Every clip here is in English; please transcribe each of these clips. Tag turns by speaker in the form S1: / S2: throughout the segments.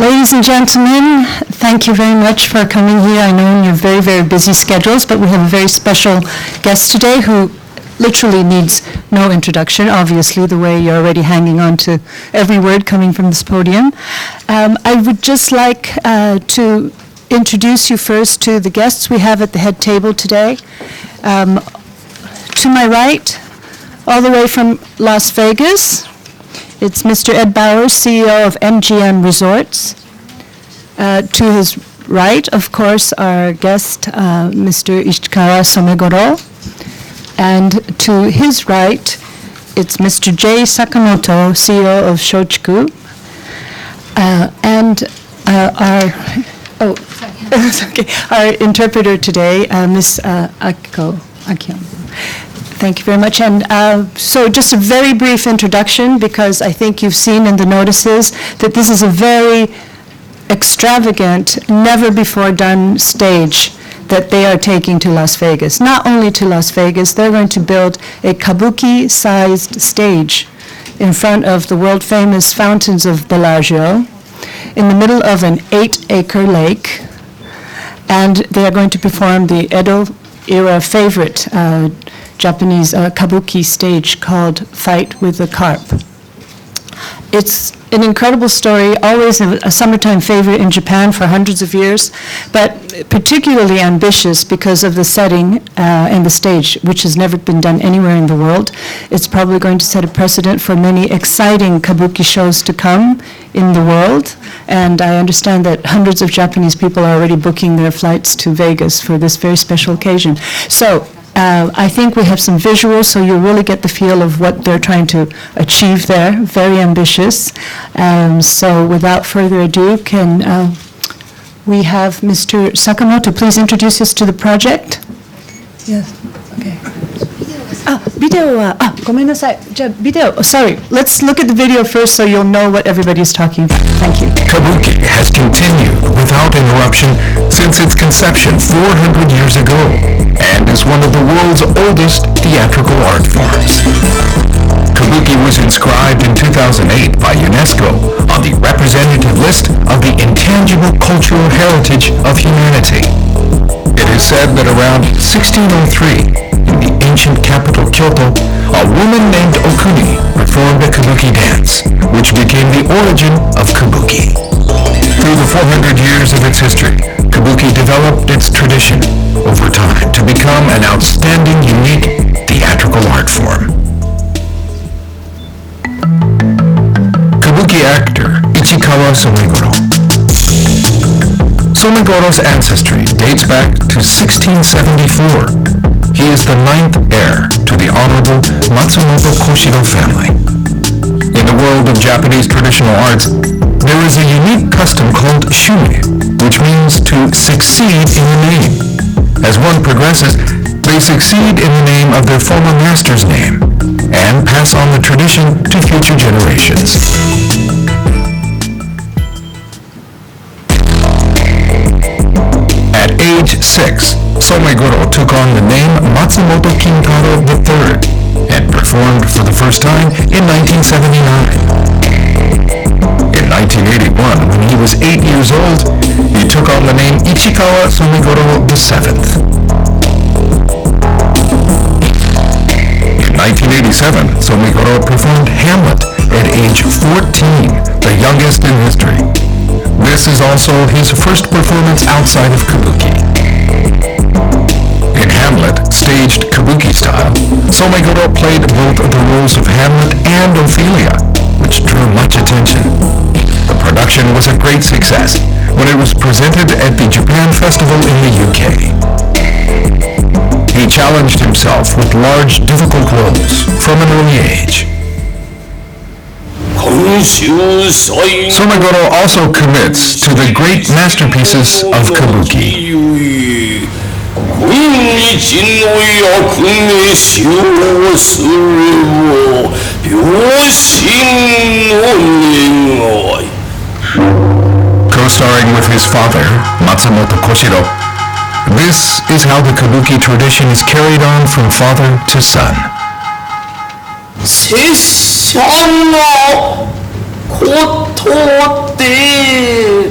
S1: Ladies and gentlemen, thank you very much for coming here. I know in your very, very busy schedules, but we have a very special guest today who literally needs no introduction, obviously, the way you're already hanging on to every word coming from this podium. I would just like to introduce you first to the guests we have at the head table today. To my right, all the way from Las Vegas, it's Mr. Ed Bauer, CEO of MGM Resorts. To his right, of course, our guest, Mr. Ishikawa Somegoro. And to his right, it's Mr. Jay Sakamoto, CEO of Shochiku. And our interpreter today, Ms. Akiko. Thank you very much. And so just a very brief introduction, because I think you've seen in the notices that this is a very extravagant, never-before-done stage that they are taking to Las Vegas. Not only to Las Vegas, they're going to build a kabuki-sized stage in front of the world-famous fountains of Bellagio, in the middle of an 8-acre lake, and they are going to perform the Edo-era favorite Japanese kabuki stage called Fight with the Carp. It's an incredible story, always a summertime favorite in Japan for hundreds of years, but particularly ambitious because of the setting and the stage, which has never been done anywhere in the world. It's probably going to set a precedent for many exciting kabuki shows to come in the world, and I understand that hundreds of Japanese people are already booking their flights to Vegas for this very special occasion. So I think we have some visuals, so you'll really get the feel of what they're trying to achieve there. Very ambitious. So without further ado, can we have Mr. Sakamoto please introduce us to the project? Yes. Okay. Video. ごめんなさい。じゃあ video. Sorry. Let's look at the video first so you'll know what everybody is talking about. Thank you.
S2: Kabuki has continued without interruption since its conception 400 years ago and is one of the world's oldest theatrical art forms. Kabuki was inscribed in 2008 by UNESCO on the representative list of the intangible cultural heritage of humanity. It is said that around 1603, in the ancient capital Kyoto, a woman named Okuni performed a kabuki dance, which became the origin of kabuki. Through the 400 years of its history, kabuki developed its tradition over time to become an outstanding, unique theatrical art form. Kabuki actor Ichikawa Somegoro. Somegoro's ancestry dates back to 1674. He is the 9th heir to the Honorable Matsumoto Koshiro family. In the world of Japanese traditional arts, there is a unique custom called shume, which means to succeed in the name. As one progresses, they succeed in the name of their former master's name and pass on the tradition to future generations. At age 6, Somegoro took on the name Matsumoto Kintaro III and performed for the first time in 1979. In 1981, when he was 8 years old, he took on the name Ichikawa Somegoro VII. In 1987, Somegoro performed Hamlet at age 14, the youngest in history. This is also his first performance outside of kabuki. In Hamlet, staged kabuki style, Somegoro played both the roles of Hamlet and Ophelia, which drew much attention. The production was a great success when it was presented at the Japan Festival in the UK. He challenged himself with large, difficult roles from an early age. Somegoro also commits to the great masterpieces of kabuki. Co-starring with his father, Matsumoto Koshiro, this is how the kabuki tradition is carried on from father to son. 拙者のことで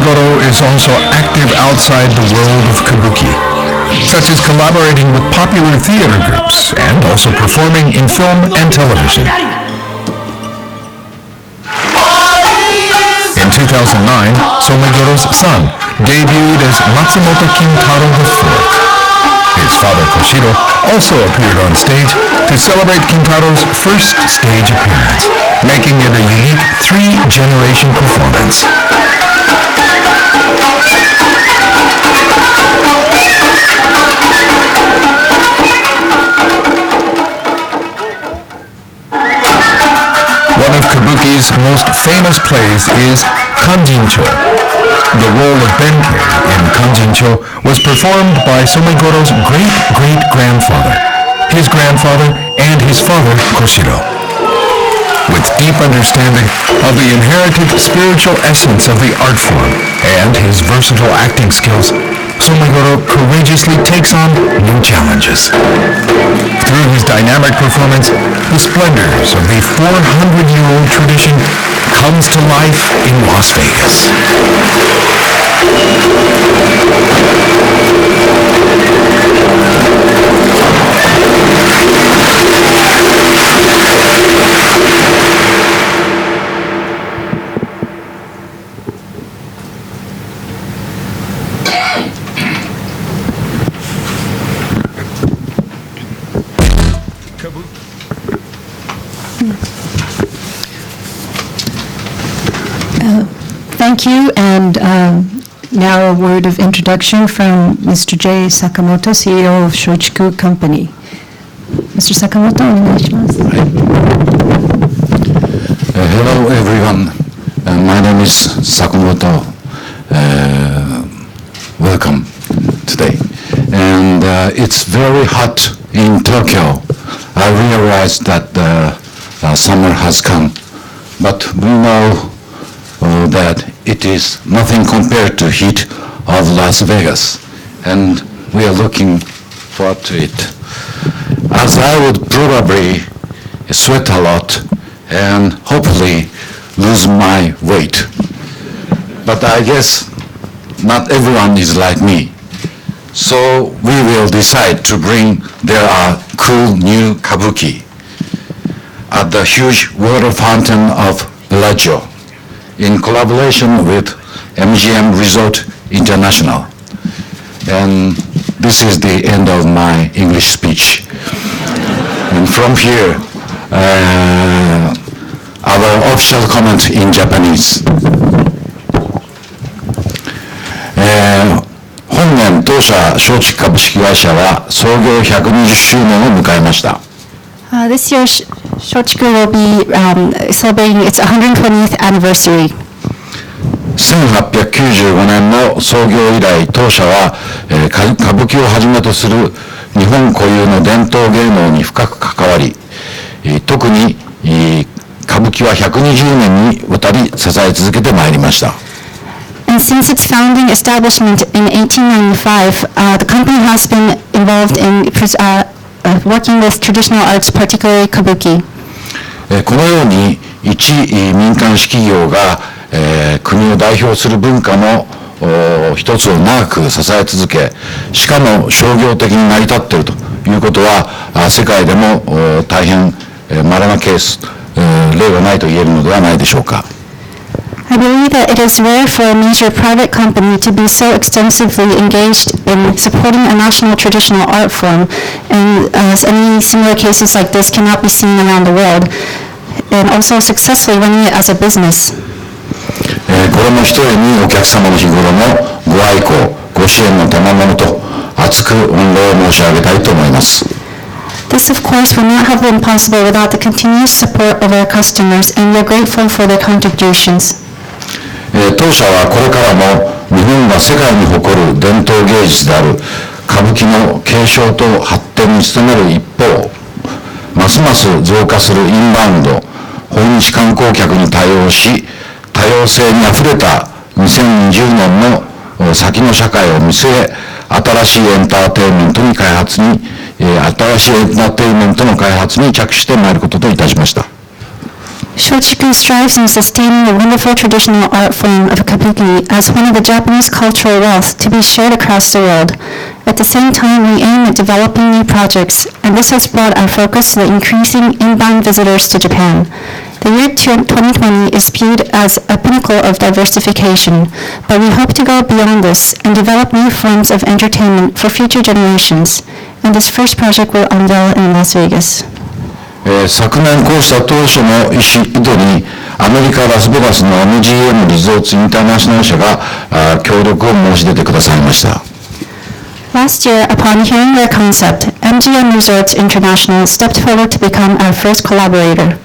S2: Somegoro is also active outside the world of kabuki, such as collaborating with popular theater groups and also performing in film and television. In 2009, Somegoro's son debuted as Matsumoto Kintaro IV. His father Koshiro also appeared on stage to celebrate Kintaro's first stage appearance, making it a unique three-generation performance. One of kabuki's most famous plays is Kanjincho. The role of Benkei in Kanjincho was performed by Somegoro's great-great-grandfather, his grandfather, and his father, Koshiro. With deep understanding of the inherited spiritual essence of the art form and his versatile acting skills, Somegoro courageously takes on new challenges. Through his dynamic performance, the splendors of the 400-year-old tradition comes to life in Las Vegas.
S1: Thank you, and now a word of introduction from Mr. J. Sakamoto, CEO of Shochiku Company. Mr. Sakamoto, お願いします。
S3: Hello everyone, my name is Sakamoto. Welcome today. And it's very hot in Tokyo. I realized that summer has come, but we know that it is nothing compared to heat of Las Vegas, and we are looking forward to it. As I would probably sweat a lot and hopefully lose my weight. But I guess not everyone is like me. So we will decide to bring their cool new kabuki at the huge water fountain of Bellagio in collaboration with MGM Resort International. And this is the end of my English speech. And from here, our official comment in Japanese. 本年当社松竹株式会社は創業120周年を迎えました。
S4: This year, Shochiku will be celebrating its 120th anniversary.
S3: 1895年の創業以来、当社は、歌舞伎をはじめとする日本固有の伝統芸能に深く関わり、特に歌舞伎は120年にわたり支え続けてまいりました。
S4: And since its founding establishment in 1895, the company has been involved in working with traditional arts, particularly kabuki.
S3: このように一民間式企業が、国を代表する文化の一つを長く支え続け、しかも商業的に成り立っているということは、世界でも大変稀なケース、例がないと言えるのではないでしょうか。
S4: I believe that it is rare for a major private company to be so extensively engaged in supporting a national traditional art form, and any similar cases like this cannot be seen around the world, and also successfully running it as a business.
S3: これもひとえにお客様の日頃のご愛顧、ご支援の賜物と厚く御礼を申し上げたいと思います。
S4: This, of course, would not have been possible without the continuous support of our customers, and we are grateful for their contributions.
S3: 当社はこれからも日本が世界に誇る伝統芸術である歌舞伎の継承と発展に努める一方、ますます増加するインバウンド、訪日観光客に対応し、多様性にあふれた2020年の先の社会を見据え、新しいエンターテインメントの開発に着手してまいることといたしました。
S4: Shochiku strives in sustaining the wonderful traditional art form of kabuki as one of the Japanese cultural wealth to be shared across the world. At the same time, we aim at developing new projects, and this has brought our focus to the increasing inbound visitors to Japan. The year 2020 is viewed as a pinnacle of diversification, but we hope to go beyond this and develop new forms of entertainment for future generations, and this first project will unveil in Las Vegas.
S3: 昨年こうした当初の意図にアメリカ・ラスベガスの MGM リゾーツインターナショナル社が協力を申し出てくださいました。
S4: Last year, upon hearing their concept, MGM Resorts International stepped forward to become our first collaborator.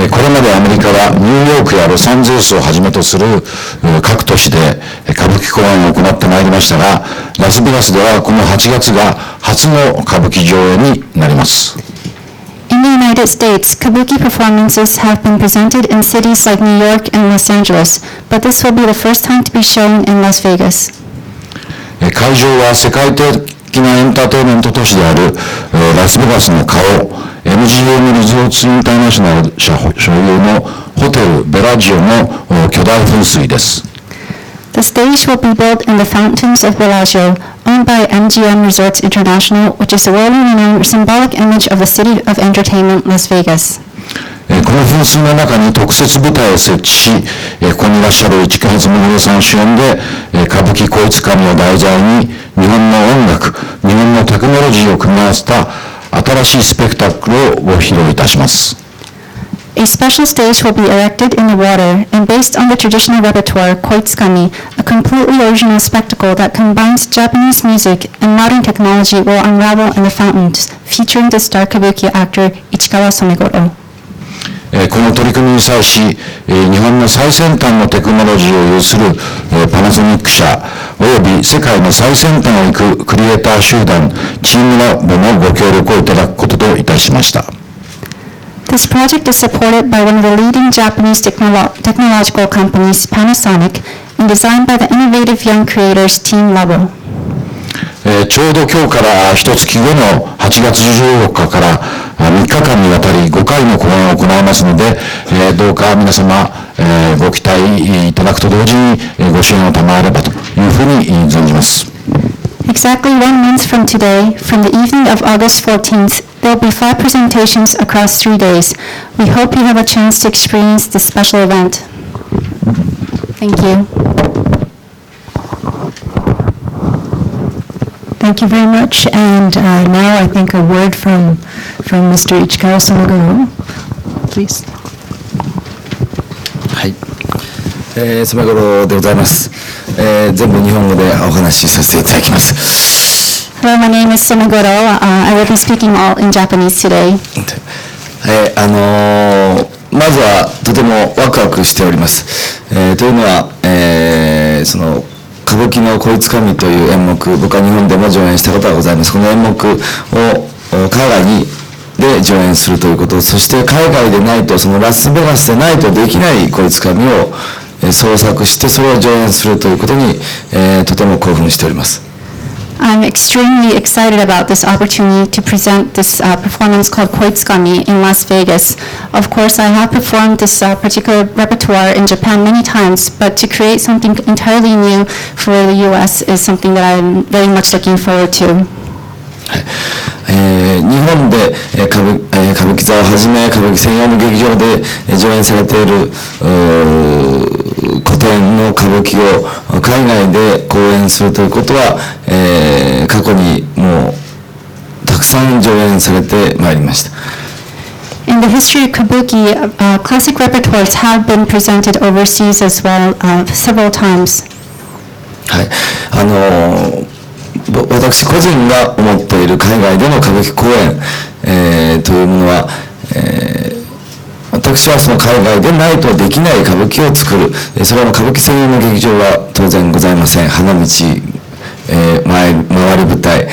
S3: これまでアメリカはニューヨークやロサンゼルスをはじめとする各都市で歌舞伎公演を行ってまいりましたが、ラスベガスではこの8月が初の歌舞伎上演になります。
S4: In the United States, kabuki performances have been presented in cities like New York and Los Angeles, but this will be the first time to be shown in Las Vegas.
S3: 会場は世界的なエンターテインメント都市であるラスベガスの顔、MGM リゾーツインターナショナル社所有のホテルベラジオの巨大噴水です。
S4: The stage will be built in the fountains of Bellagio, owned by MGM Resorts International, which is a world-renowned symbolic image of the city of entertainment, Las Vegas.
S3: この噴水の中に特設舞台を設置し、ここにいらっしゃる市川染五郎さん主演で、歌舞伎こいつかみを題材に日本の音楽、日本のテクノロジーを組み合わせた新しいスペクタクルをご披露いたします。
S4: A special stage will be erected in the water, and based on the traditional repertoire, Koitsukami, a completely original spectacle that combines Japanese music and modern technology will unravel in the fountains, featuring the star kabuki actor Ichikawa Somegoro.
S3: この取り組みに際し、日本の最先端のテクノロジーを有するパナソニック社および世界の最先端を行くクリエイター集団チームラボのご協力をいただくことといたしました。
S4: This project is supported by one of the leading Japanese technological companies, Panasonic, and designed by the innovative young creators Team Labo.
S3: ちょうど今日から1月後の8月14日から3日間にわたり5回の公演を行いますので、どうか皆様、ご期待いただくと同時にご支援を賜ればというふうに存じます。
S4: Exactly 1 month from today, from the evening of August 14th, there will be 5 presentations across 3 days. We hope you have a chance to experience this special event. Thank you.
S1: Thank you very much. And now I think a word from Mr. Ichikawa Somegoro, please.
S5: はい、染五郎でございます。全部日本語でお話しさせていただきます。
S4: Hello, my name is Somegoro. I will be speaking all in Japanese today.
S5: まずはとてもワクワクしております。というのは、その歌舞伎のこいつかみという演目、僕は日本でも上演したことがございます。この演目を海外で上演するということ、そして海外でないと、そのラスベガスでないとできないこいつかみを創作して、それを上演するということに、とても興奮しております。
S4: I'm extremely excited about this opportunity to present this performance called Koitsukami in Las Vegas. Of course, I have performed this particular repertoire in Japan many times, but to create something entirely new for the U.S. is something that I'm very much looking forward to.
S5: 日本で歌舞伎座をはじめ歌舞伎専用の劇場で上演されている古典の歌舞伎を海外で公演するということは、過去にもうたくさん上演されてまいりました。
S4: In the history of kabuki, classic repertoires have been presented overseas as well several times.
S5: はい、私個人が思っている海外での歌舞伎公演、というものは、私はその海外でないとできない歌舞伎を作る、それは歌舞伎専用の劇場は当然ございません。花道、回り舞台、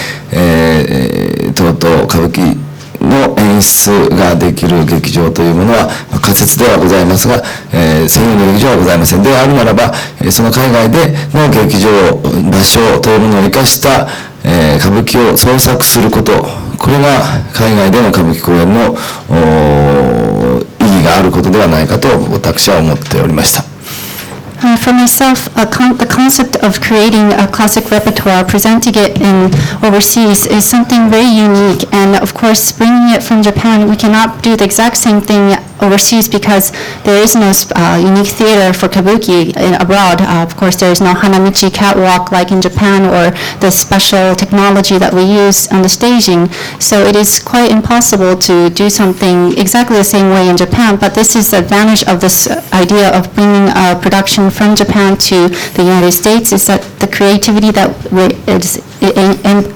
S5: 等々歌舞伎の演出ができる劇場というものは仮設ではございますが、専用の劇場はございません。であるならば、その海外での劇場場所というものを生かした、歌舞伎を創作すること、これが海外での歌舞伎公演の意義があることでではないかと私は思っておりました。
S4: For myself, the concept of creating a classic repertoire, presenting it in overseas, is something very unique. And of course, bringing it from Japan, we cannot do the exact same thing overseas because there is no unique theater for kabuki abroad. Of course, there is no hanamichi catwalk like in Japan or the special technology that we use on the staging. So it is quite impossible to do something exactly the same way in Japan. But this is the advantage of this idea of bringing a production from Japan to the United States, is that the creativity that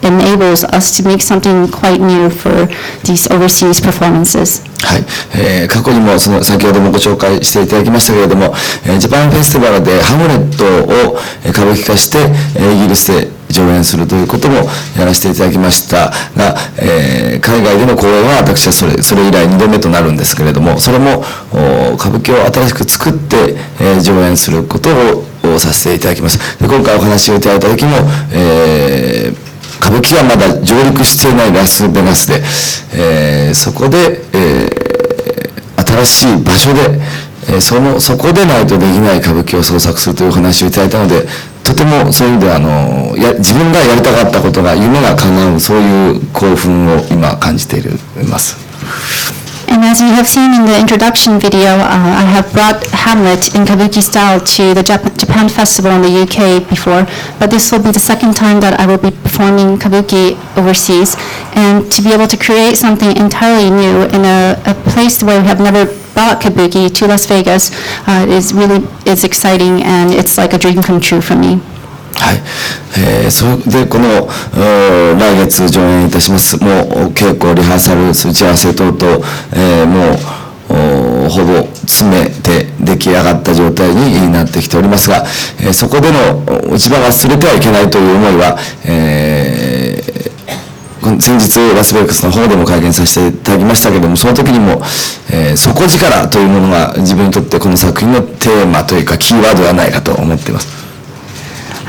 S4: enables us to make something quite new for these overseas performances.
S5: はい、過去にも先ほどもご紹介していただきましたけれども、ジャパンフェスティバルでハムレットを歌舞伎化してイギリスで上演するということもやらせていただきましたが、海外での公演は私はそれ以来2度目となるんですけれども、それも歌舞伎を新しく作って、上演することをさせていただきます。で、今回お話をいただいた時も、歌舞伎はまだ上陸していないラスベガスで、そこで、新しい場所で、そこでないとできない歌舞伎を創作するというお話をいただいたので、とてもそういう意味では自分がやりたかったことが夢が叶う、そういう興奮を今感じています。
S4: And as you have seen in the introduction video, I have brought Hamlet in kabuki style to the Japan Festival in the UK before, but this will be the second time that I will be performing kabuki overseas. And to be able to create something entirely new in a place where we have never brought kabuki to Las Vegas is exciting, and it's like a dream come true for me.
S5: はい、それでこの来月上演いたします。もう稽古リハーサル打ち合わせ等々、もうほぼ詰めて出来上がった状態になってきておりますが、そこでの落ち葉が擦れてはいけないという思いは、先日ラスベガスの方でも会見させていただきましたけれども、その時にも、底力というものが自分にとってこの作品のテーマというかキーワードではないかと思っています。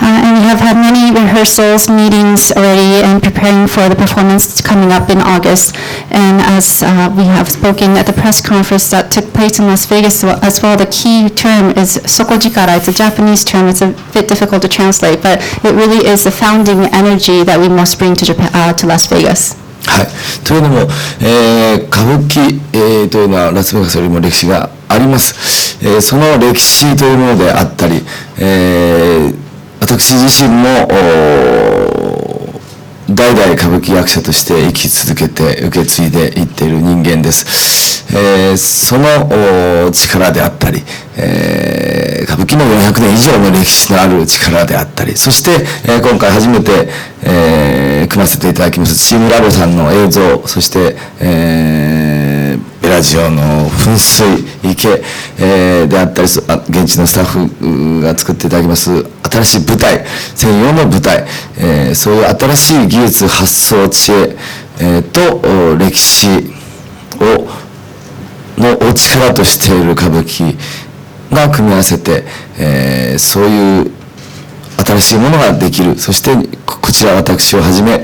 S4: And we have had many rehearsals, meetings already, and preparing for the performance coming up in August. And as we have spoken at the press conference that took place in Las Vegas as well, the key term is sokojikara. It's a Japanese term. It's a bit difficult to translate, but it really is the founding energy that we must bring to Las Vegas.
S5: はい、というのも、歌舞伎、というのはラスベガスよりも歴史があります。その歴史というものであったり、私自身も代々歌舞伎役者として生き続けて受け継いでいっている人間です。その力であったり、歌舞伎の400年以上の歴史のある力であったり、そして、今回初めて、組ませていただきますチームラボさんの映像、そして、ベラジオの噴水池、であったり、現地のスタッフが作っていただきます新しい舞台、専用の舞台、そういう新しい技術、発想、知恵、と歴史のお力としている歌舞伎が組み合わせて、そういう新しいものができる。そしてこちら私をはじめ、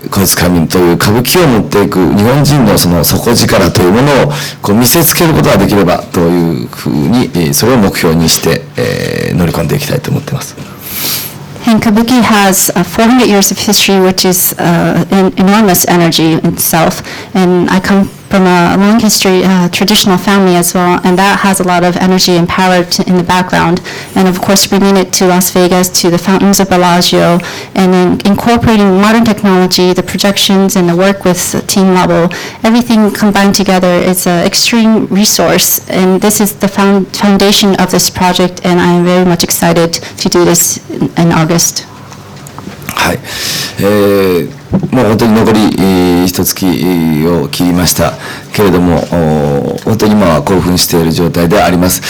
S5: 小塚民という歌舞伎を持っていく日本人のその底力というものをこう見せつけることができればというふうに、それを目標にして、乗り込んでいきたいと思っています。
S4: And kabuki has 400 years of history, which is an enormous energy itself. And I come from a long history, traditional family as well, and that has a lot of energy and power in the background. And of course, bringing it to Las Vegas, to the fountains of Bellagio, and then incorporating modern technology, the projections and the work with Team Level, everything combined together is an extreme resource. And this is the foundation of this project, and I am very much excited to do this in August.
S5: はい、もう本当に残り一月を切りましたけれども、本当に今は興奮している状態であります。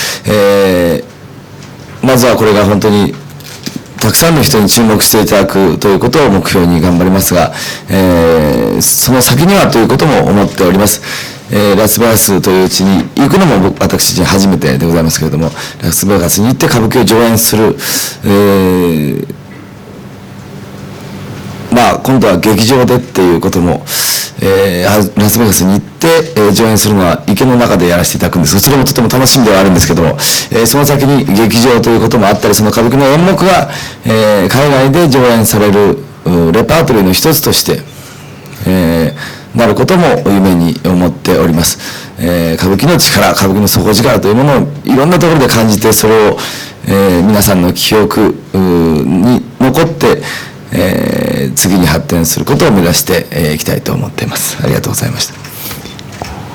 S5: まずはこれが本当にたくさんの人に注目していただくということを目標に頑張りますが、その先にはということも思っております。ラスベガスという地に行くのも私自身初めてでございますけれども、ラスベガスに行って歌舞伎を上演する、まあ今度は劇場でっていうことも、ラスベガスに行って、上演するのは池の中でやらせていただくんですが、それもとても楽しみではあるんですけども、その先に劇場ということもあったり、その歌舞伎の演目が、海外で上演されるレパートリーの一つとして、なることも夢に思っております。歌舞伎の力、歌舞伎の底力というものをいろんなところで感じて、それを、皆さんの記憶に残って、次に発展することを目指していきたいと思っています。ありがとうございました。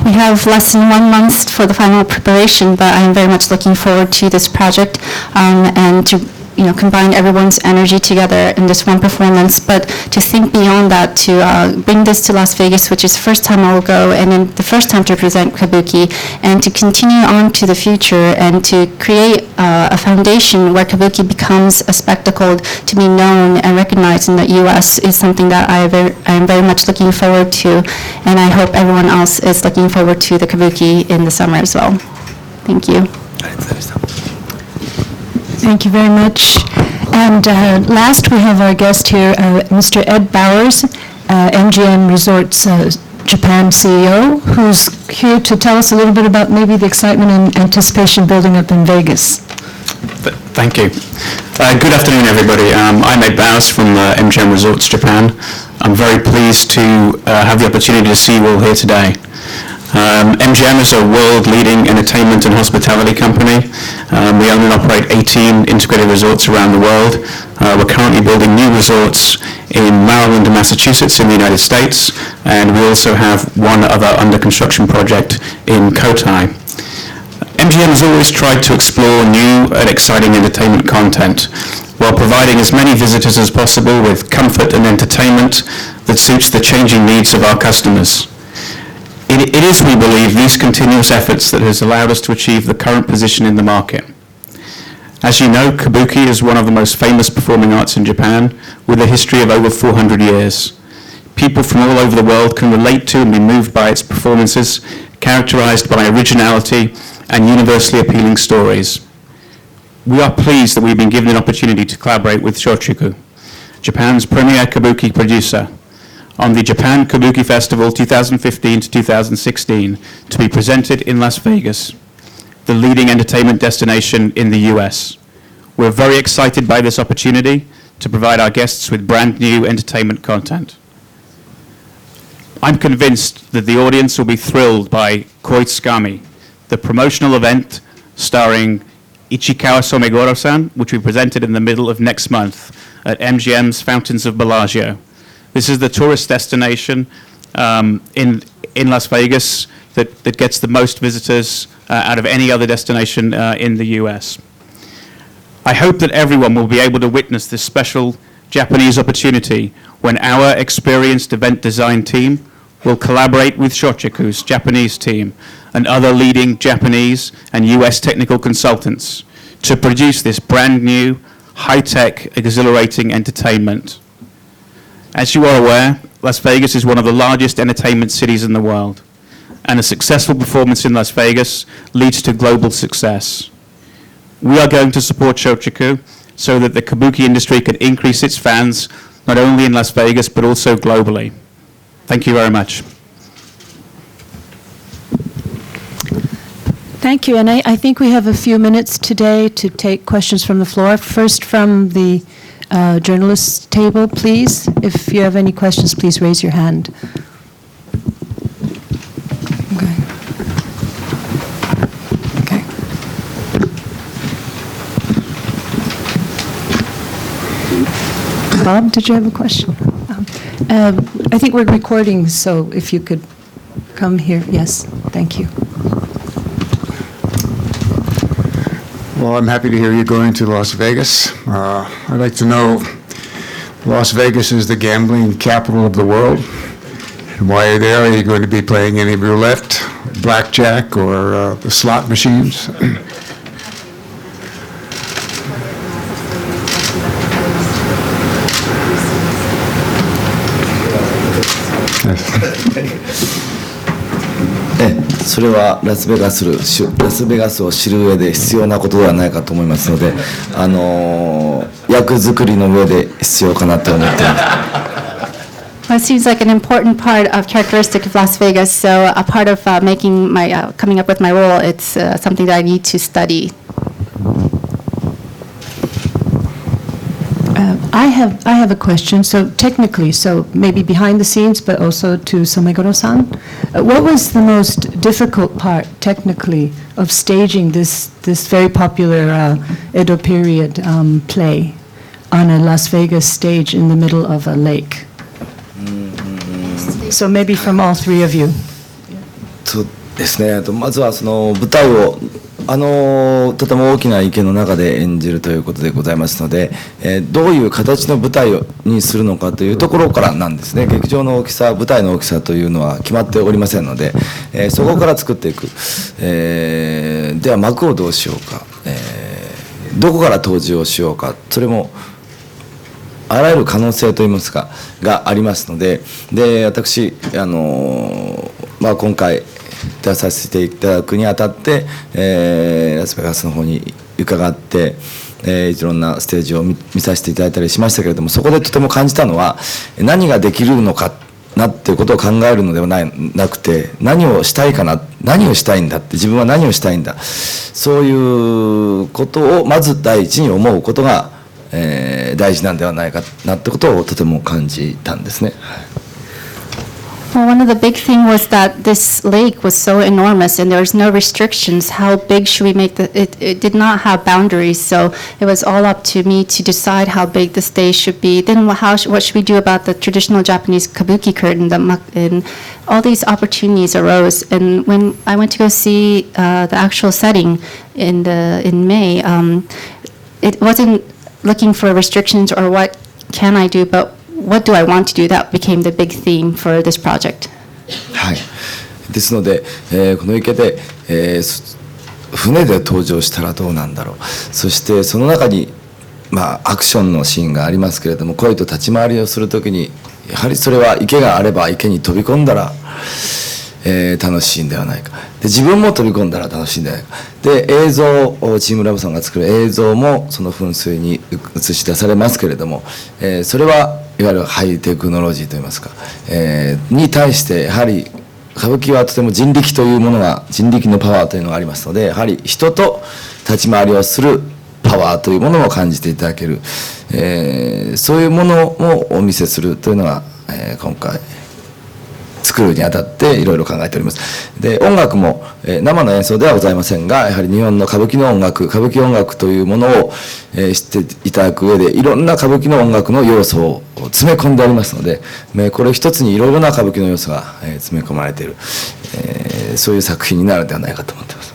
S4: We have less than 1 month for the final preparation, but I'm very much looking forward to this project and to combine everyone's energy together in this one performance, but to think beyond that, to bring this to Las Vegas, which is the first time I will go, and then the first time to present Kabuki, and to continue on to the future, and to create a foundation where Kabuki becomes a spectacle to be known and recognized in the U.S. is something that I am very much looking forward to, and I hope everyone else is looking forward to the Kabuki in the summer as well. Thank you.
S1: Thank you very much. And last, we have our guest here, Mr. Ed Bowers, MGM Resorts Japan CEO, who's here to tell us a little bit about maybe the excitement and anticipation building up in Vegas.
S6: Thank you. Good afternoon, everybody. I'm Ed Bowers from MGM Resorts Japan. I'm very pleased to have the opportunity to see you all here today. MGM is a world-leading entertainment and hospitality company. We own and operate 18 integrated resorts around the world. We're currently building new resorts in Maryland and Massachusetts in the United States, and we also have one other under construction project in Kotai. MGM has always tried to explore new and exciting entertainment content while providing as many visitors as possible with comfort and entertainment that suits the changing needs of our customers. It is, we believe, these continuous efforts that has allowed us to achieve the current position in the market. As you know, Kabuki is one of the most famous performing arts in Japan, with a history of over 400 years. People from all over the world can relate to and be moved by its performances, characterized by originality and universally appealing stories. We are pleased that we've been given an opportunity to collaborate with Shochiku, Japan's premier Kabuki producer, on the Japan Kabuki Festival 2015 to 2016 to be presented in Las Vegas, the leading entertainment destination in the US. We're very excited by this opportunity to provide our guests with brand new entertainment content. I'm convinced that the audience will be thrilled by Koitsukami, the promotional event starring Ichikawa Somegoro-san, which we presented in the middle of next month at MGM's Fountains of Bellagio. This is the tourist destination in Las Vegas that gets the most visitors out of any other destination in the US. I hope that everyone will be able to witness this special Japanese opportunity when our experienced event design team will collaborate with Shochiku's Japanese team and other leading Japanese and US technical consultants to produce this brand new, high-tech, exhilarating entertainment. As you are aware, Las Vegas is one of the largest entertainment cities in the world, and a successful performance in Las Vegas leads to global success. We are going to support Shochiku so that the kabuki industry can increase its fans not only in Las Vegas but also globally. Thank you very much.
S1: Thank you, and I think we have a few minutes today to take questions from the floor. First from the journalists table, please. If you have any questions, please raise your hand. Okay. Bob, did you have a question? I think we're recording, so if you could come here. Yes, thank you.
S7: Well, I'm happy to hear you're going to Las Vegas. I'd like to know, Las Vegas is the gambling capital of the world. And while you're there, are you going to be playing any roulette, blackjack, or the slot machines? Yes.
S5: それはラスベガスを知る上で必要なことではないかと思いますので、役作りの上で必要かなと思っています。
S4: it seems like an important part of characteristic of Las Vegas. So a part of making my coming up with my role, it's something that I need to study.
S1: I have a question. So technically, so maybe behind the scenes, but also to Someguro-san, what was the most difficult part technically of staging this very popular Edo period play on a Las Vegas stage in the middle of a lake? So maybe from all three of you.
S5: そうですね。まずはその舞台をとても大きな池の中で演じるということでございますので、どういう形の舞台にするのかというところからなんですね。劇場の大きさ、舞台の大きさというのは決まっておりませんので、そこから作っていく、では幕をどうしようか、どこから登場しようか、それもあらゆる可能性といいますかがありますので、私今回出させていただくにあたって、ラスベガスの方に伺って、いろんなステージを 見させていただいたりしましたけれども、そこでとても感じたのは何ができるのかなっていうことを考えるのではなくて、何をしたいかな、何をしたいんだって、自分は何をしたいんだ、そういうことをまず第一に思うことが、大事なんではないかなってことをとても感じたんですね。
S4: Well, one of the big thing was that this lake was so enormous and there was no restrictions. How big should we make it did not have boundaries, so it was all up to me to decide how big the stage should be. Then what should we do about the traditional Japanese kabuki curtain? And all these opportunities arose. And when I went to go see the actual setting in May, it wasn't looking for restrictions or what can I do, but what do I want to do? That became the big theme for this project.
S5: はい。ですので、この池で、船で登場したらどうなんだろう。そしてその中にアクションのシーンがありますけれども、恋と立ち回りをするときにやはりそれは池があれば池に飛び込んだら、楽しいんではないか。で自分も飛び込んだら楽しいんではないか。で映像をチームラボさんが作る映像もその噴水に映し出されますけれども、それはいわゆるハイテクノロジーといいますか、に対してやはり歌舞伎はとても人力というものが、人力のパワーというのがありますので、やはり人と立ち回りをするパワーというものを感じていただける、そういうものをお見せするというのが、今回作るにあたっていろいろ考えております。で音楽も、生の演奏ではございませんが、やはり日本の歌舞伎の音楽、歌舞伎音楽というものを、知っていただく上でいろんな歌舞伎の音楽の要素を詰め込んでおりますので、これ一つにいろいろな歌舞伎の要素が、詰め込まれている、そういう作品になるのではないかと思っています。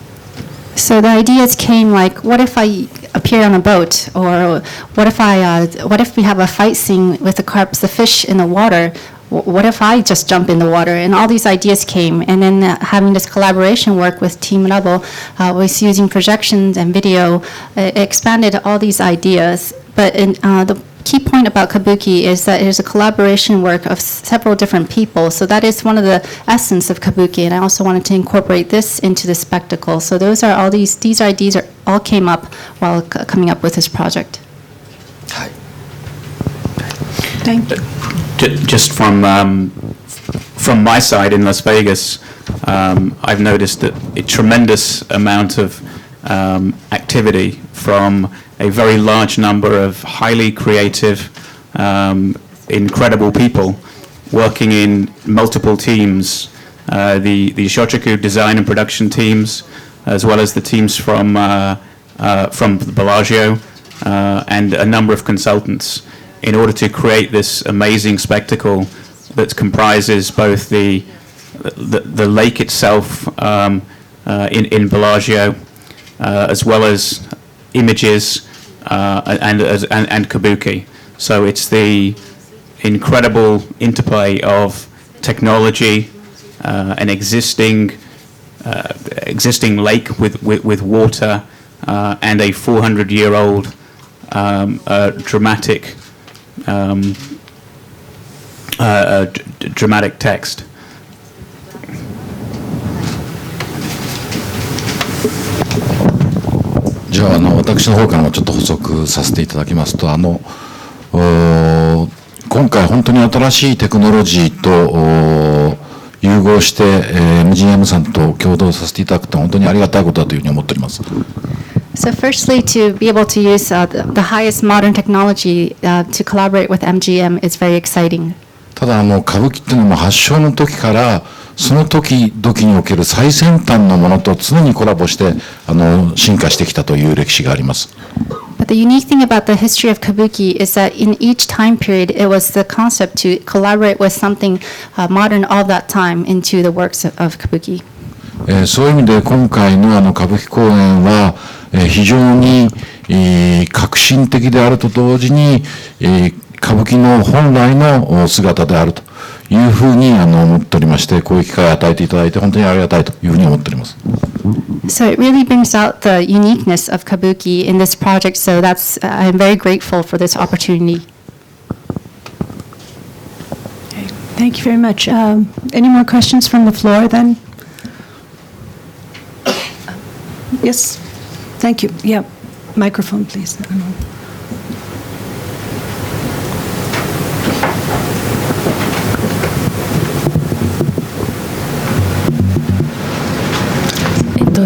S4: So the ideas came like, what if I appear on a boat, or what if we have a fight scene with the carps, the fish in the water? What if I just jump in the water? And all these ideas came, and then having this collaboration work with Team Rebel, was using projections and video, expanded all these ideas. But the key point about Kabuki is that it is a collaboration work of several different people. So that is one of the essence of Kabuki, and I also wanted to incorporate this into the spectacle. So those are all these ideas all came up while coming up with this project.
S1: Thank you.
S6: Just from my side in Las Vegas, I've noticed that a tremendous amount of activity from a very large number of highly creative, incredible people working in multiple teams, the Shochiku design and production teams, as well as the teams from Bellagio, and a number of consultants, in order to create this amazing spectacle that comprises both the lake itself in Bellagio, as well as images and kabuki. So it's the incredible interplay of technology, an existing lake with water, and a 400-year-old dramatic dramatic text.
S3: じゃあ、私の方からもちょっと補足させていただきますと、今今回本当に新しいテクノロジーと融合して、MGM さんと共同させていただくと本当にありがたいことだというふうに思っております。
S4: So firstly, to be able to use the highest modern technology to collaborate with MGM is very exciting.
S3: ただ歌舞伎っていうのも発祥の時からその時々における最先端のものと常にコラボして進化してきたという歴史があります。
S4: But the unique thing about the history of Kabuki is that in each time period, it was the concept to collaborate with something modern all that time into the works of Kabuki.
S3: そういう意味で今回の歌舞伎公演は非常に革新的であると同時に歌舞伎の本来の姿であるというふうに思っておりまして、こういう機会を与えていただいて本当にありがたいというふうに思っております。
S4: So it really brings out the uniqueness of Kabuki in this project. So I'm very grateful for this opportunity.
S1: Okay, thank you very much. Any more questions from the floor then? Yes, thank you. Yeah, microphone, please. .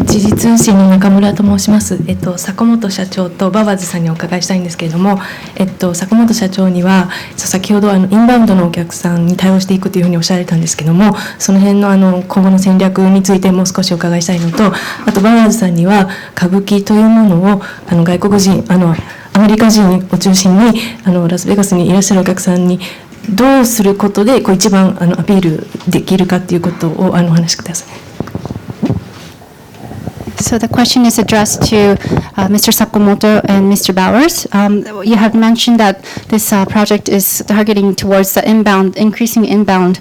S8: 時事通信の中村と申します。坂本社長とバワーズさんにお伺いしたいんですけれども、坂本社長には先ほどインバウンドのお客さんに対応していくというふうにおっしゃられたんですけども、その辺の今後の戦略についてもう少しお伺いしたいのと、あとバワーズさんには歌舞伎というものを外国人アメリカ人を中心にラスベガスにいらっしゃるお客さんにどうすることで一番アピールできるかということをお話しください。
S4: So the question is addressed to Mr. Sakamoto and Mr. Bowers. You have mentioned that this project is targeting towards the increasing inbound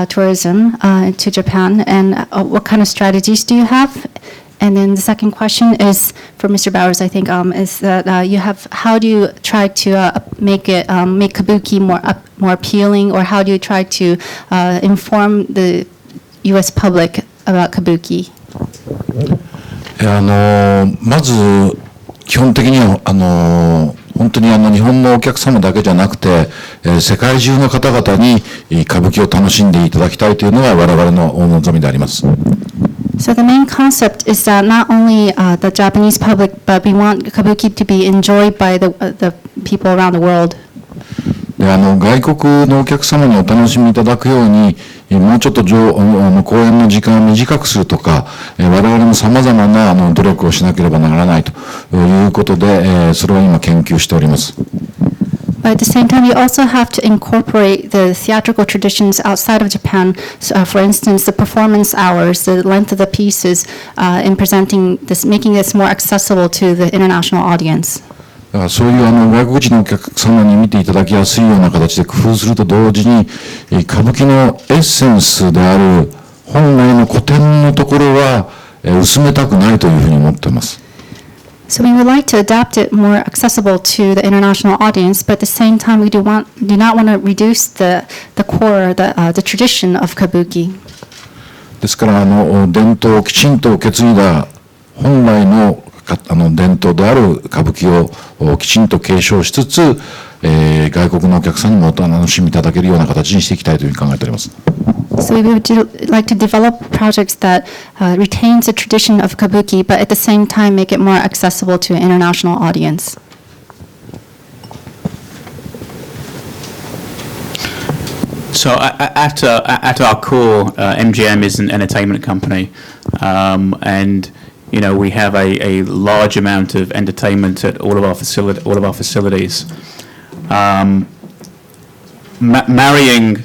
S4: tourism to Japan, and what kind of strategies do you have? And then the second question is for Mr. Bowers, I think, is that how do you try to make Kabuki more appealing, or how do you try to inform the U.S. public about Kabuki?
S3: まず基本的には本当に日本のお客様だけじゃなくて、世界中の方々に歌舞伎を楽しんでいただきたいというのが我々の望みであります。
S4: So the main concept is that not only the Japanese public, but we want Kabuki to be enjoyed by the people around the world.
S3: で外国のお客様にお楽しみいただくようにもうちょっと公演の時間を短くするとか、我々も様々な努力をしなければならないということで、それを今研究しております。
S4: But at the same time, we also have to incorporate the theatrical traditions outside of Japan. So, for instance, the performance hours, the length of the pieces, in presenting this, making this more accessible to the international audience.
S3: だからそういう外国人のお客様に見ていただきやすいような形で工夫すると同時に、歌舞伎のエッセンスである本来の古典のところは薄めたくないというふうに思っています。
S4: So we would like to adapt it more accessible to the international audience, but at the same time, we do not want to reduce the core, the tradition of Kabuki.
S3: ですから伝統をきちんと受け継いだ本来の伝統である歌舞伎をきちんと継承しつつ、外国のお客さんにもお楽しみいただけるような形にしていきたいというふうに考えております。
S4: So we would like to develop projects that retains the tradition of Kabuki, but at the same time make it more accessible to an international audience.
S6: So at our core, MGM is an entertainment company, and we have a large amount of entertainment at all of our facilities. Marrying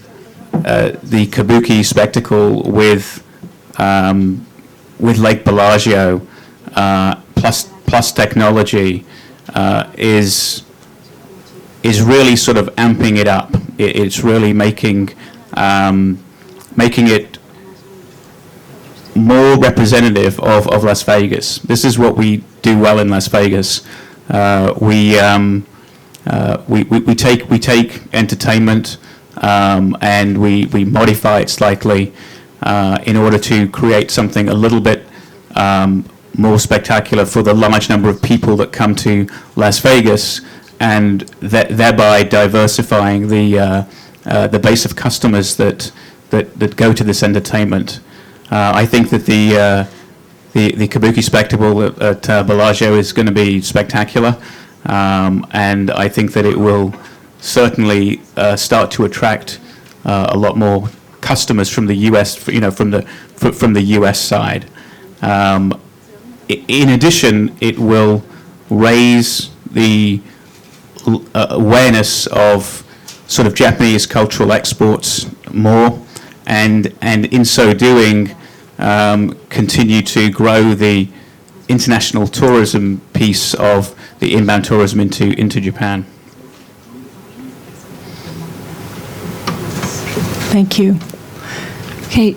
S6: the Kabuki spectacle with Lake Bellagio plus technology is really sort of amping it up. It's really making it more representative of Las Vegas. This is what we do well in Las Vegas. We take entertainment and we modify it slightly in order to create something a little bit more spectacular for the large number of people that come to Las Vegas, and thereby diversifying the the base of customers that go to this entertainment. I think that the Kabuki spectacle at Bellagio is going to be spectacular, and I think that it will certainly start to attract a lot more customers from the US, from the US side. In addition, it will raise the awareness of sort of Japanese cultural exports more, and in so doing, continue to grow the international tourism piece of the inbound tourism into Japan.
S1: Thank you. Okay,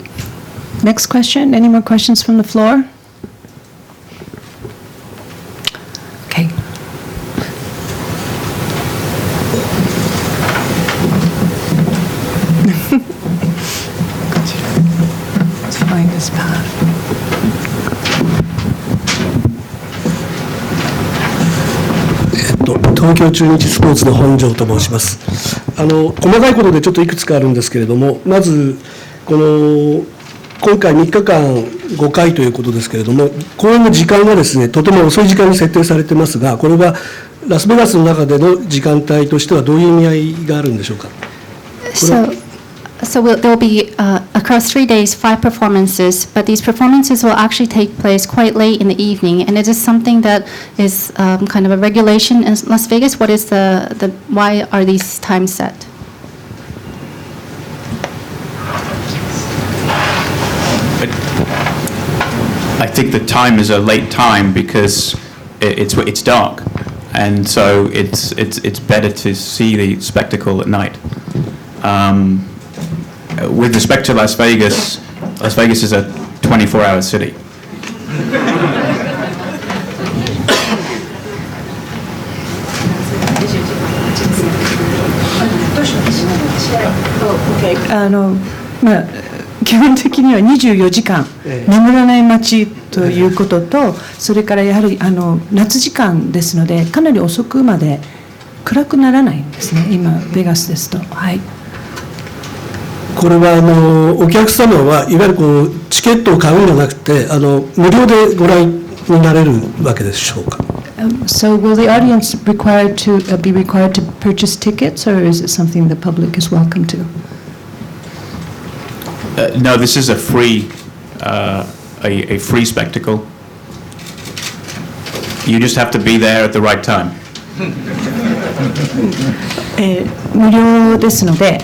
S1: next question. Any more questions from the floor? Okay. Let's find this path.
S9: 東京中日スポーツの本庄と申します。細かいことでちょっといくつかあるんですけれども、まず今回3日間5回ということですけれども、公演の時間がですね、とても遅い時間に設定されてますが、これはラスベガスの中での時間帯としてはどういう意味合いがあるんでしょうか。
S4: So there will be across 3 days 5 performances, but these performances will actually take place quite late in the evening, and it is something that is kind of a regulation in Las Vegas. What is why are these times set?
S6: I think the time is a late time because it's dark, and so it's better to see the spectacle at night. With respect to Las Vegas is a 24-hour city.
S1: Okay. 基本的には24時間眠らない街ということと、それからやはり夏時間ですので、かなり遅くまで暗くならないんですね、今ベガスですと。はい。
S9: これはお客様はいわゆるチケットを買うんじゃなくて無料でご覧になれるわけでしょうか。
S1: So will the audience be required to purchase tickets, or is it something the public is welcome to?
S6: No, this is a free spectacle. You just have to be there at the right time.
S1: 無料ですので、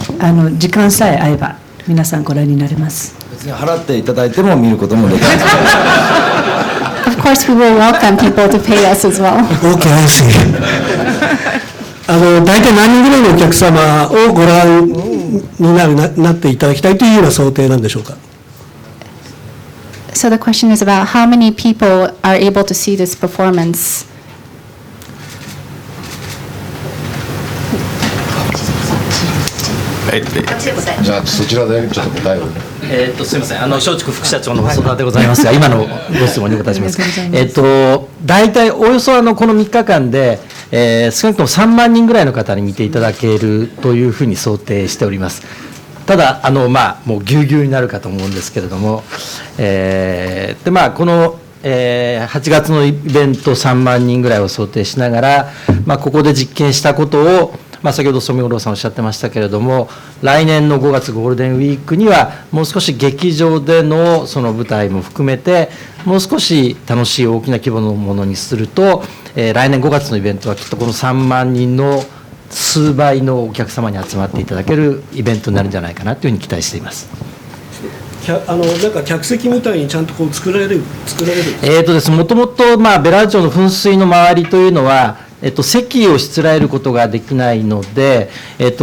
S1: 時間さえ合えば皆さんご覧になれます。
S5: 別に払っていただいても見ることもできます。
S4: Of course, we will welcome people to pay us as well.
S9: Okay, I see. 大体何人ぐらいのお客様をご覧になっていただきたいというような想定なんでしょうか。
S4: So the question is about how many people are able to see this performance.
S3: じゃあそちらでちょっと答えを。
S10: すみません、松竹副社長の細田でございますが、今のご質問にお答えします。大体およそこの3日間で、少なくとも3万人ぐらいの方に見ていただけるというふうに想定しております。ただもうぎゅうぎゅうになるかと思うんですけれども、この8月のイベント3万人ぐらいを想定しながら、ここで実験したことを、先ほど染五郎さんおっしゃってましたけれども、来年の5月ゴールデンウィークにはもう少し劇場でのその舞台も含めてもう少し楽しい大きな規模のものにすると、来年5月のイベントはきっとこの3万人の数倍のお客様に集まっていただけるイベントになるんじゃないかなというふうに期待しています。
S9: なんか客席みたいにちゃんと作られる
S10: ですもともとベラ城の噴水の周りというのは、席をしつらえることができないので、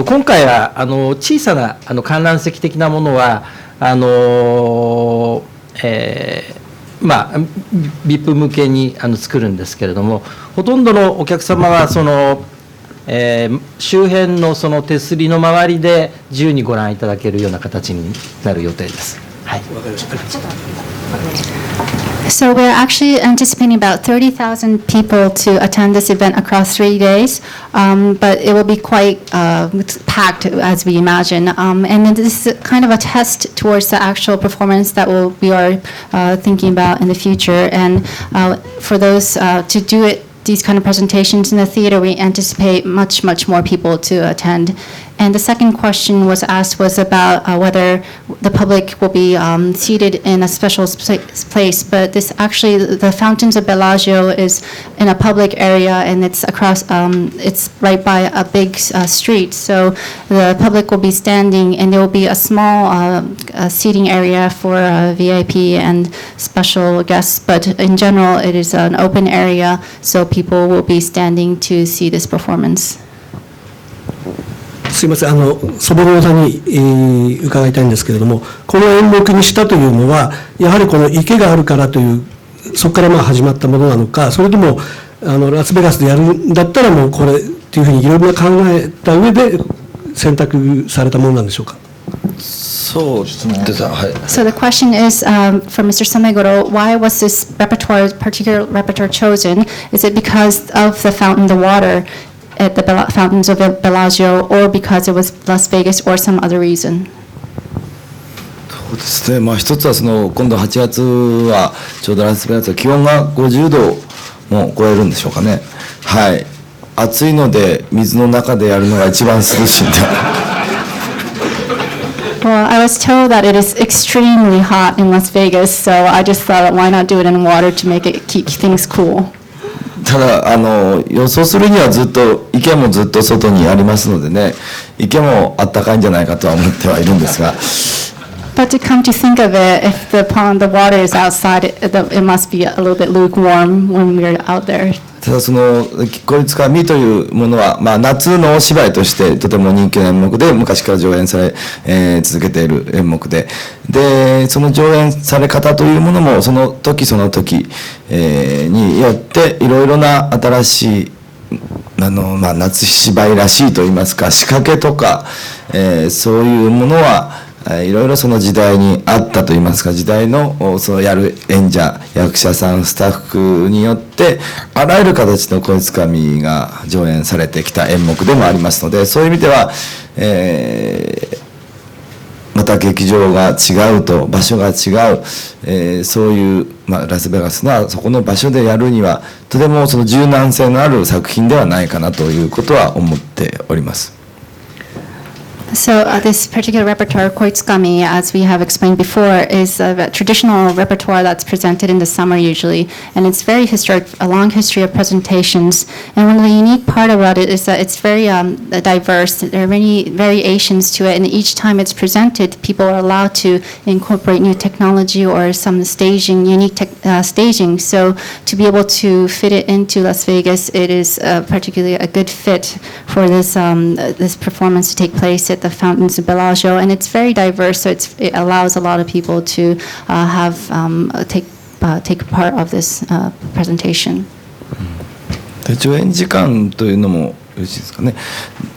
S10: 今回は小さな観覧席的なものはVIP 向けに作るんですけれども、ほとんどのお客様は周辺のその手すりの周りで自由にご覧いただけるような形になる予定です。はい。
S9: わかりました。
S4: So we're actually anticipating about 30,000 people to attend this event across 3 days, but it will be quite packed as we imagine. And then this is kind of a test towards the actual performance that we are thinking about in the future. And for those to do it, these kind of presentations in the theater, we anticipate much more people to attend. And the second question was asked was about whether the public will be seated in a special place. But this actually, the Fountains of Bellagio is in a public area, and it's across, it's right by a big street. So the public will be standing, and there will be a small seating area for VIP and special guests. But in general, it is an open area, so people will be standing to see this performance.
S9: すいません、そぼろさんに、伺いたいんですけれども、この演目にしたというのは、やはりこの池があるからという、そこから始まったものなのか、それともラスベガスでやるんだったら、もうこれっていうふうにいろいろな考えた上で選択されたものなんでしょうか。
S5: そうですはい。
S4: So the question is from Mr. Somegoro, why was this particular repertoire chosen? Is it because of the fountain, the water at the Fountains of Bellagio, or because it was Las Vegas, or some other reason?
S5: そうですね、一つは今度8月はちょうどラスベガスは気温が50度も超えるんでしょうかね。はい。暑いので水の中でやるのが一番涼しいんで。
S4: Well, I was told that it is extremely hot in Las Vegas, so I just thought, why not do it in water to keep things cool?
S5: ただ予想するには池もずっと外にありますのでね、池もあったかいんじゃないかとは思ってはいるんですが。
S4: But to come to think of it, if the water is outside, it must be a little bit lukewarm when we're out there.
S5: ただこいつかみというものは、夏のお芝居としてとても人気の演目で、昔から上演され、続けている演目で、その上演され方というものもその時その時、によっていろいろな新しい夏芝居らしいといいますか、仕掛けとか、そういうものはいろいろその時代にあったといいますか、時代のやる演者、役者さん、スタッフによってあらゆる形のこいつかみが上演されてきた演目でもありますので、そういう意味では、また劇場が違うと、場所が違う、そういう、ラスベガスのそこの場所でやるにはとても柔軟性のある作品ではないかなということは思っております。
S4: So this particular repertoire, Koitsukami, as we have explained before, is a traditional repertoire that's presented in the summer usually, and it's very historic, a long history of presentations. And one of the unique part about it is that it's very diverse. There are many variations to it, and each time it's presented, people are allowed to incorporate new technology or some staging, unique staging. So to be able to fit it into Las Vegas, it is particularly a good fit for this this performance to take place at the Fountains of Bellagio, and it's very diverse, so it allows a lot of people to take part of this presentation.
S5: 上演時間というのもよろしいですかね。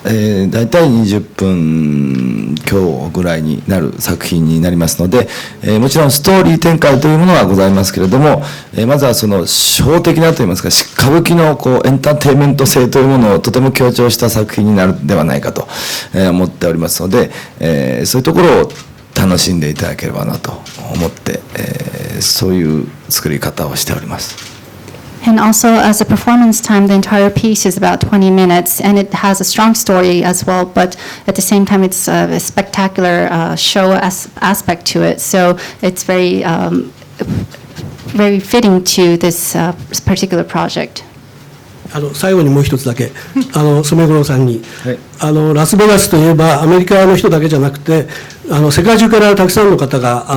S5: だいたい20分強ぐらいになる作品になりますので、もちろんストーリー展開というものはございますけれども、まずはその初歩的なといいますか、歌舞伎のエンターテインメント性というものをとても強調した作品になるんではないかと思っておりますので、そういうところを楽しんでいただければなと思って、そういう作り方をしております。
S4: And also, as a performance time, the entire piece is about 20 minutes, and it has a strong story as well, but at the same time, it's a spectacular show aspect to it. So it's very fitting to this particular project.
S9: 最後にもう一つだけ、染五郎さんに、ラスベガスといえば、アメリカの人だけじゃなくて、世界中からたくさんの方が、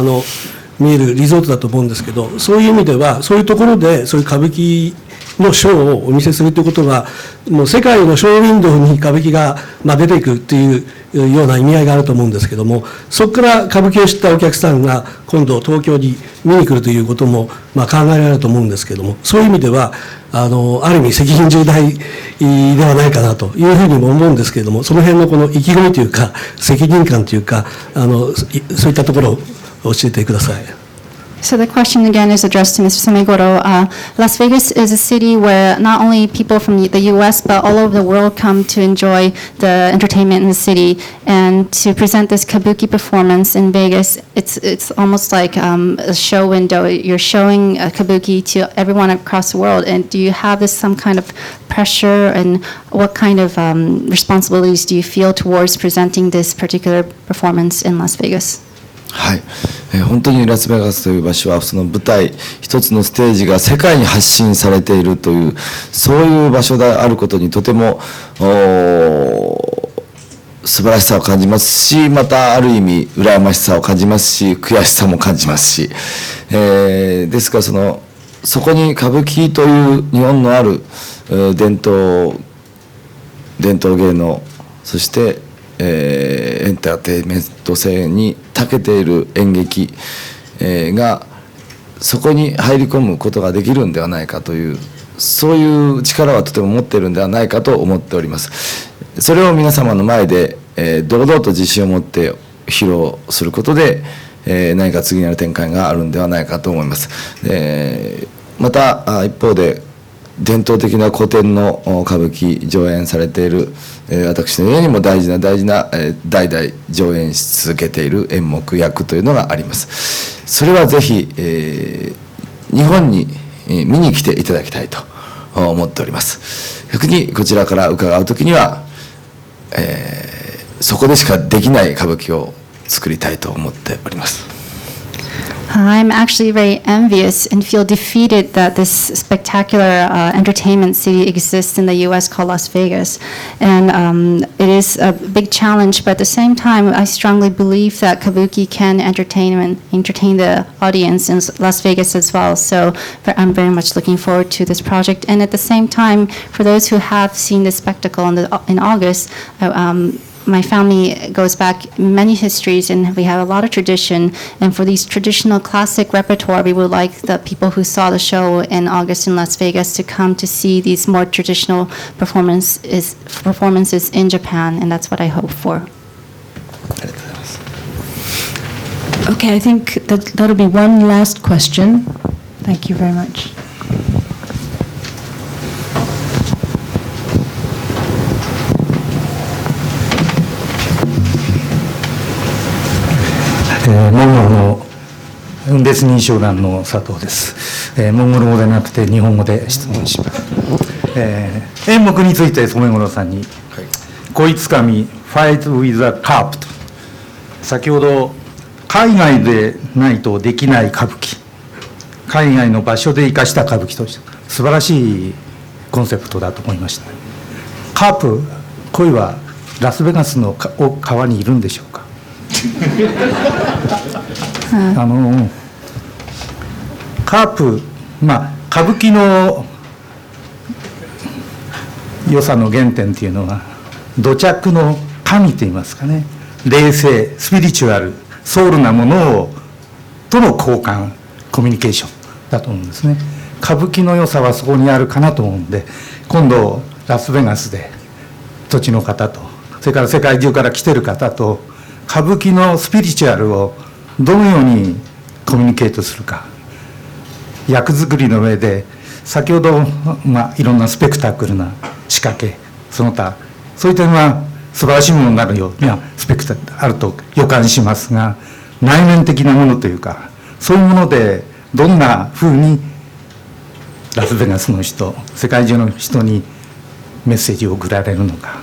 S9: 見えるリゾートだと思うんですけど、そういう意味ではそういうところでそういう歌舞伎のショーをお見せするということは、もう世界のショーウィンドウに歌舞伎が出ていくっていうような意味合いがあると思うんですけども、そこから歌舞伎を知ったお客さんが今度東京に見に来るということも考えられると思うんですけども、そういう意味ではある意味責任重大ではないかなというふうにも思うんですけれども、その辺のこの意気込みというか責任感というかそういったところを教えてください。
S4: So the question again is addressed to Mr. Samegoro. Las Vegas is a city where not only people from the U.S. but all over the world come to enjoy the entertainment in the city. And to present this kabuki performance in Vegas, it's almost like a show window. You're showing kabuki to everyone across the world. And do you have some kind of pressure, and what kind of responsibilities do you feel towards presenting this particular performance in Las Vegas?
S5: はい、本当にラスベガスという場所はその舞台一つのステージが世界に発信されているというそういう場所であることにとても素晴らしさを感じますし、またある意味羨ましさを感じますし、悔しさも感じますし、ですからそこに歌舞伎という日本のある伝統芸能、そしてエンターテインメント性に長けている演劇がそこに入り込むことができるんではないかという、そういう力はとても持っているんではないかと思っております。それを皆様の前で堂々と自信を持って披露することで何か次なる展開があるんではないかと思います。また一方で伝統的な古典の歌舞伎上演されている私のようにも大事な代々上演し続けている演目役というのがあります。それはぜひ日本に見に来ていただきたいと思っております。逆にこちらから伺うときにはそこでしかできない歌舞伎を作りたいと思っております。
S4: I'm actually very envious and feel defeated that this spectacular entertainment city exists in the U.S. called Las Vegas. And it is a big challenge, but at the same time, I strongly believe that kabuki can entertain the audience in Las Vegas as well. So I'm very much looking forward to this project. And at the same time, for those who have seen this spectacle in August, my family goes back many histories, and we have a lot of tradition. And for these traditional classic repertoire, we would like the people who saw the show in August in Las Vegas to come to see these more traditional performances in Japan, and that's what I hope for.
S1: Okay, I think that'll be one last question. Thank you very much.
S11: モンゴルの分別認証団の佐藤です。モンゴル語でなくて日本語で質問します。演目について染五郎さんに、こいつかみファイトウィザカープと、先ほど海外でないとできない歌舞伎、海外の場所で生かした歌舞伎として素晴らしいコンセプトだと思いました。カープ、恋はラスベガスの川にいるんでしょうか。カープ、歌舞伎の良さの原点っていうのは土着の神といいますかね、霊性スピリチュアルソウルなものとの交換コミュニケーションだと思うんですね。歌舞伎の良さはそこにあるかなと思うんで、今度ラスベガスで土地の方と、それから世界中から来てる方と歌舞伎のスピリチュアルをどのようにコミュニケートするか、役作りの上で先ほど、いろんなスペクタクルな仕掛け、その他そういったのは素晴らしいものになるようなスペクタクルあると予感しますが、内面的なものというかそういうものでどんなふうにラスベガスの人、世界中の人にメッセージを送られるのか、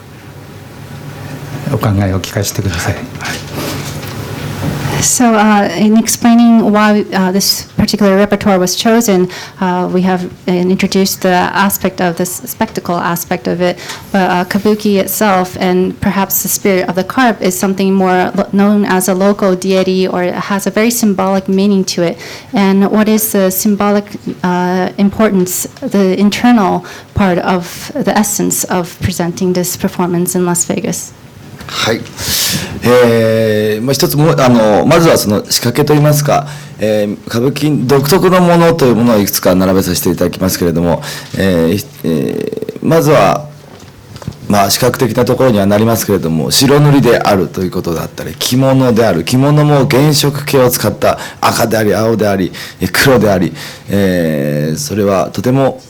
S11: お考えを聞かせてください。
S4: So in explaining why this particular repertoire was chosen, we have introduced the aspect of this spectacle aspect of it, but kabuki itself and perhaps the spirit of the carp is something more known as a local deity, or it has a very symbolic meaning to it. And what is the symbolic importance, the internal part of the essence of presenting this performance in Las Vegas?
S5: はい、一つまずはその仕掛けといいますか、歌舞伎独特のものというものをいくつか並べさせていただきますけれども、まずは視覚的なところにはなりますけれども、白塗りであるということだったり、着物である、着物も原色系を使った赤であり青であり黒であり、それはとても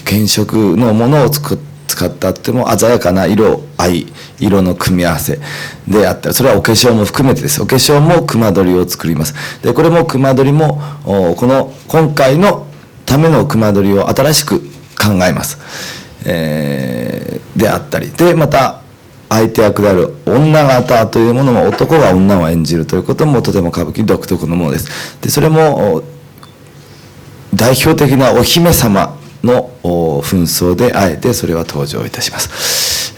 S5: 原色のものを使ったとても鮮やかな色の組み合わせであったり、それはお化粧も含めてです。お化粧も熊取りを作ります。でこれも熊取りも今回のための熊取りを新しく考えます。であったりで、また相手役である女方というものも、男が女を演じるということもとても歌舞伎独特のものです。でそれも代表的なお姫様の紛争であえてそれは登場いたします。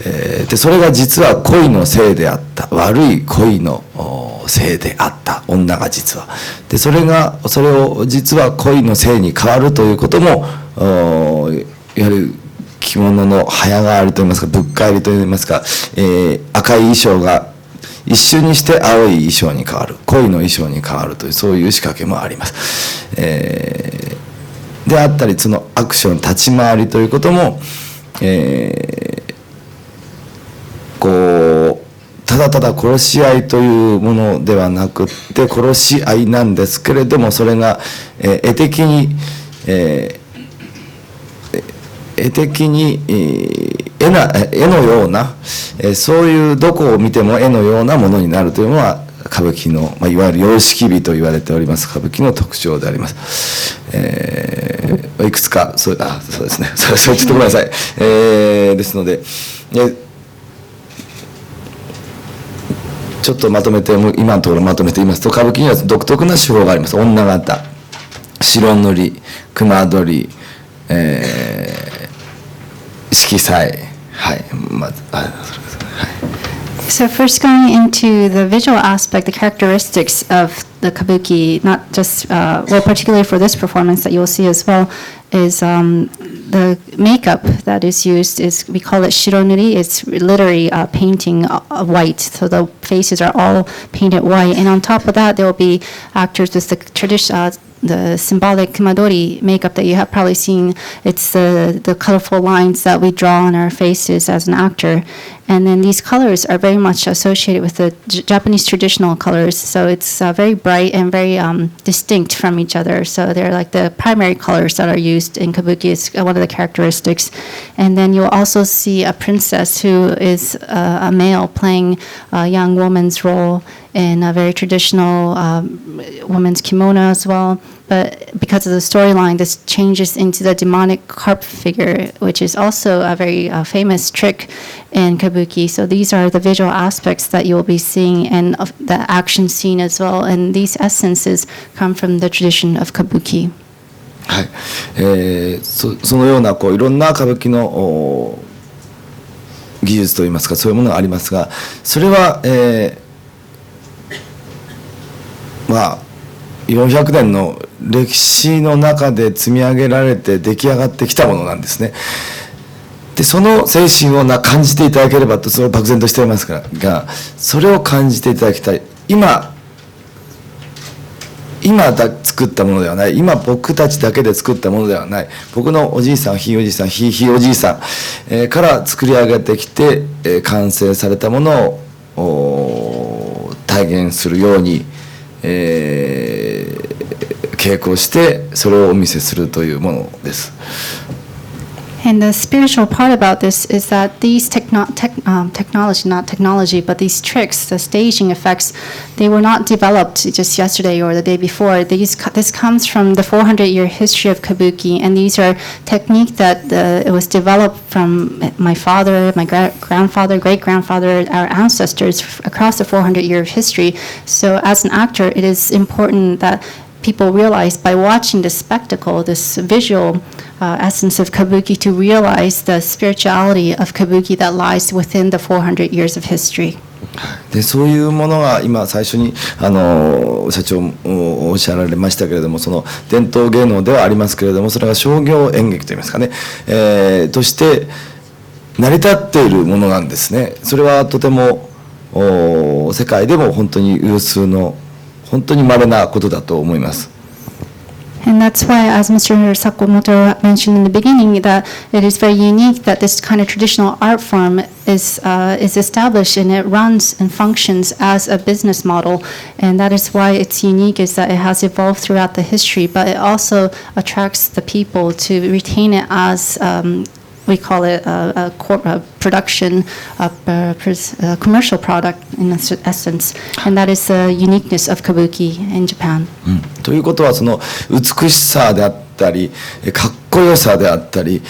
S5: でそれが実は恋のせいであった、悪い恋のせいであった女が実は、でそれを実は恋のせいに変わるということも、やはり着物の早変わりといいますか、ぶっ返りといいますか、赤い衣装が一瞬にして青い衣装に変わる、恋の衣装に変わるという、そういう仕掛けもあります。であったり、そのアクション立ち回りということも、ただただ殺し合いというものではなくって殺し合いなんですけれども、それが絵的に絵のような、そういうどこを見ても絵のようなものになるというのは歌舞伎の、いわゆる様式美と言われております歌舞伎の特徴であります。いくつかそうですねそれちょっとごめんなさい。ですので、ちょっと今のところまとめて言いますと、歌舞伎には独特な手法があります。女形、白塗り、熊取り、色彩、
S4: So first going into the visual aspect, the characteristics of the kabuki, not just, particularly for this performance that you'll see as well, is the makeup that is used we call it shironuri. It's literally painting white. So the faces are all painted white. And on top of that, there will be actors with the symbolic kumadori makeup that you have probably seen. It's the colorful lines that we draw on our faces as an actor. And then these colors are very much associated with the Japanese traditional colors. So it's very bright and very distinct from each other. So they're like the primary colors that are used in kabuki. It's one of the characteristics. And then you'll also see a princess who is a male playing a young woman's role in a very traditional woman's kimono as well. But because of the storyline, this changes into the demonic carp figure, which is also a very famous trick in kabuki. So these are the visual aspects that you'll be seeing, and the action scene as well. And these essences come from the tradition of kabuki.
S5: はい、そのようないろんな歌舞伎の技術といいますか、そういうものがありますが、それは、400年の歴史の中で積み上げられて出来上がってきたものなんですね。でその精神を感じていただければと、それを漠然としていますが、それを感じていただきたい。今作ったものではない、今僕たちだけで作ったものではない、僕のおじいさん、ひいおじいさん、ひいおじいさん、から作り上げてきて、完成されたものを体現するように、稽古してそれをお見せするというものです。
S4: And the spiritual part about this is that these technology, not technology, but these tricks, the staging effects, they were not developed just yesterday or the day before. This comes from the 400-year history of kabuki, and these are techniques that it was developed from my father, my grandfather, great-grandfather, our ancestors across the 400-year history. So as an actor, it is important that people realize by watching this spectacle, this visual essence of kabuki, to realize the spirituality of kabuki that lies within the 400 years of history.
S5: でそういうものが今最初に社長もおっしゃられましたけれども、その伝統芸能ではありますけれども、それが商業演劇といいますかね、として成り立っているものなんですね。それはとても世界でも本当に有数の本当に稀なことだと思います。
S4: And And that's why, as Mr. Sakamoto mentioned in the beginning, that it is very unique that this kind of traditional art form is established and it runs and functions as a business model. And that is why it's unique, is that it has evolved throughout the history, but it also attracts the people to retain it as we call it a production, commercial product in essence, and that is the uniqueness of kabuki in Japan.
S5: ということは、その美しさであったり、かっこよさであったり、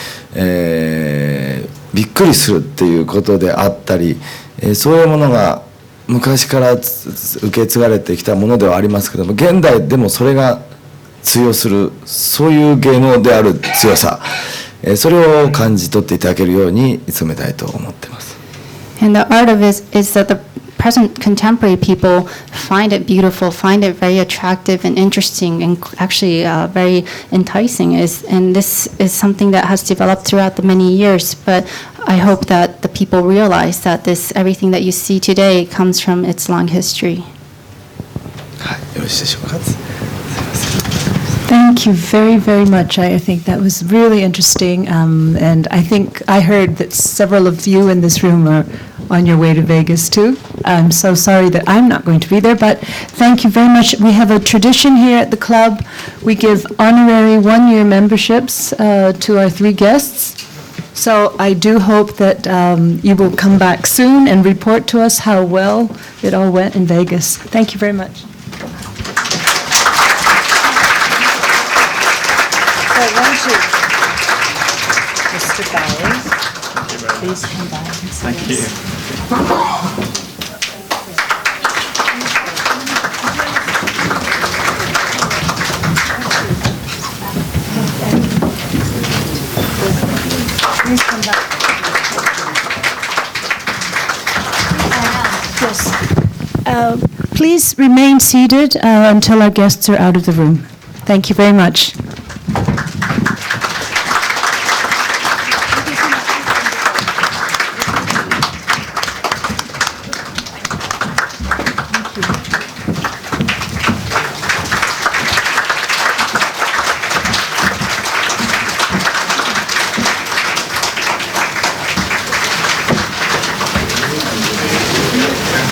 S5: びっくりするっていうことであったり、そういうものが昔から受け継がれてきたものではありますけども、現代でもそれが通用する、そういう芸能である強さ、それを感じ取っていただけるように努めたいと思っています。
S4: And the art of it is that the present contemporary people find it beautiful, find it very attractive and interesting, and actually very enticing. And this is something that has developed throughout the many years. But I hope that the people realize that everything that you see today comes from its long history.
S5: はい、よろしいでしょうか。
S1: Thank you very, very much. I think that was really interesting, and I think I heard that several of you in this room are on your way to Vegas too. I'm so sorry that I'm not going to be there, but thank you very much. We have a tradition here at the club. We give honorary one-year memberships to our 3 guests. So I do hope that you will come back soon and report to us how well it all went in Vegas. Thank you very much. Mr. Bowers, please come back and say
S6: Thank you.
S1: Please come back. Yes. Please remain seated until our guests are out of the room. Thank you very much.